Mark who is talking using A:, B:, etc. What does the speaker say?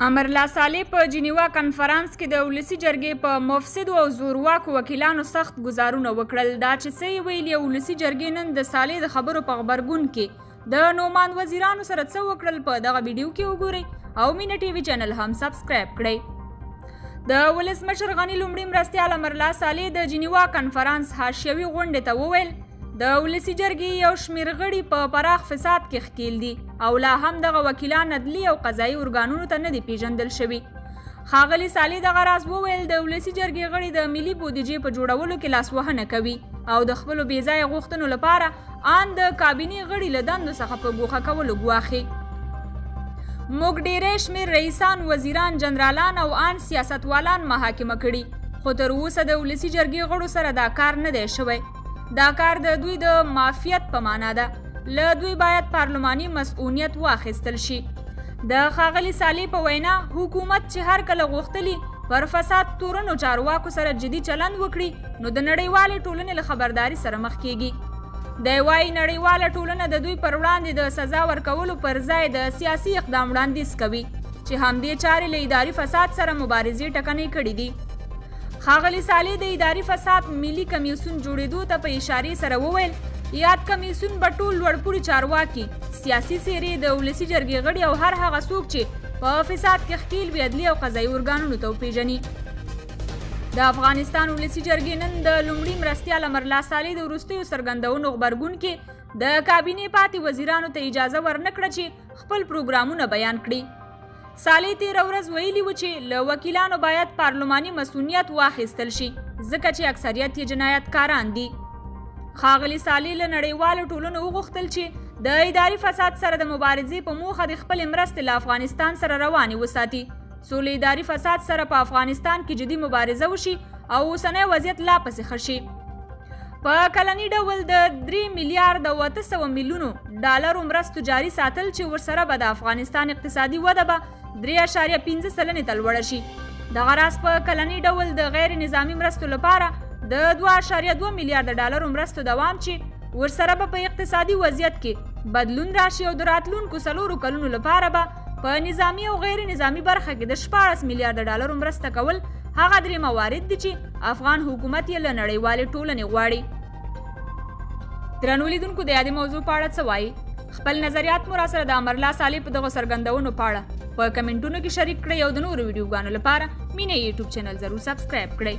A: امرالله صالح په جنیوا کنفرانس کې د ولسی جرګې په مفسدو او زورواکو وکیلانو سخت گزارونه وکړل. دا چې څه ویلي ولسی جرګې نن د صالح د خبرو په خبرګون کې د نومان وزیرانو سره څه وکړل په دغه ویډیو کې وګورئ او مینا ټي وي چینل هم سبسکرایب کړئ. د ولسمشر غنی لومړي مرستیال امرالله صالح د جنیوا کنفرانس حاشیوي غونډې ته وویل د ولسی جرګې یو شمېر غړي په پراخ فساد کې ښکیل دي او لا هم دغه وکیلان عدلي او قضایي ارګانونو ته نه دي پیژندل شوي. ښاغلي صالح دغه راز وویل د ولسی جرګې غړي د ملي بودیجې په جوړولو کې لاسوهنه کوي او د خپلو بېځایه غوښتنو لپاره ان د کابینې غړي له دندو څخه په ګوښه کولو ګواښي. موږ ډېری شمېر رئیسان، وزیران، جنرالان او ان سیاستوالان محاکمه کړي، خو تر اوسه د ولسی جرګې غړو سره دا کار نه دی شوی. دا کار د دوی د مافیت په معنا ده. له دوی باید پارلماني مسؤلیت واخیستل شي. د ښاغلي صالح په وینا حکومت چې هر کله غوښتلي پر فساد تورنو چارواکو سره جدي چلند وکړي نو د نړیوالې ټولنې له خبرداري سره مخ کیږي. دی وايي نړیواله ټولنه د دوی پر وړاندې د سزا ورکولو پر ځای د سیاسي اقدام وړاندیز کوي چې همدې چارې له اداري فساد سره مبارزې ټکنۍ کړي دي. ښاغلي صالح د اداري فساد ملي کمیسیون جوړېدو ته په اشارې سره وویل یاد کمیسیون به ټول لوړپوړي چارواکي، سیاسي څېرې، د ولسي جرګې غړي او هر هغه څوک چې په فساد کې ښکیل وي عدلي او قضایي ارګانونو ته وپېژني. د افغانستان ولسي جرګې نن د لومړي مرستیال امرالله صالح د وروستیو څرګندونو غبرګون کې د کابینې پاتې وزیرانو ته اجازه ورنکړه چې خپل پروګرامونه بیان کړي. صالح تېره ورځ ویلي و چې له وکیلانو باید پارلماني مسؤلیت واخیستل شي ځکه چې اکثریت یې جنایتکاران دي. ښاغلي صالح له نړیوالو ټولنو وغوښتل چې د اداري فساد سره د مبارزې په موخه د خپلې مرستې له افغانستان سره روانې وساتي څو له اداري فساد سره په افغانستان کې جدي مبارزه وشي او اوسنی وضعیت لا پسې ښه شي. په کلني ډول د 3 میلیارد او 800 میلیونو ډالرو مرستو جاري ساتل چې ورسره به د افغانستان اقتصادي وده به 3.5 سلنې ته لوړه شي. دغه راز په کلني ډول د غیر نظامي مرستو لپاره د 2.2 میلیارد ډالرو مرستو دوام چې ورسره به په اقتصادي وضعیت کې بدلون راشي او د راتلونکو 4 کلونو لپاره به په نظامي او غیر نظامي برخه کې د 14 میلیارد ډالرو مرسته کول هغه درې موارد دي چې افغان حکومت یې له نړیوالې ټولنې غواړي. درنو لیدونکو د یادې موضوع په اړه څه وایي؟ خپل نظریات مو راسره د امرالله صالح په دغو څرګندونو په اړه په کمنټونو کې شریک کړئ او د نورو ویډیوګانو لپاره مینا یوټیوب چینل ضرور سبسکرایب کړئ.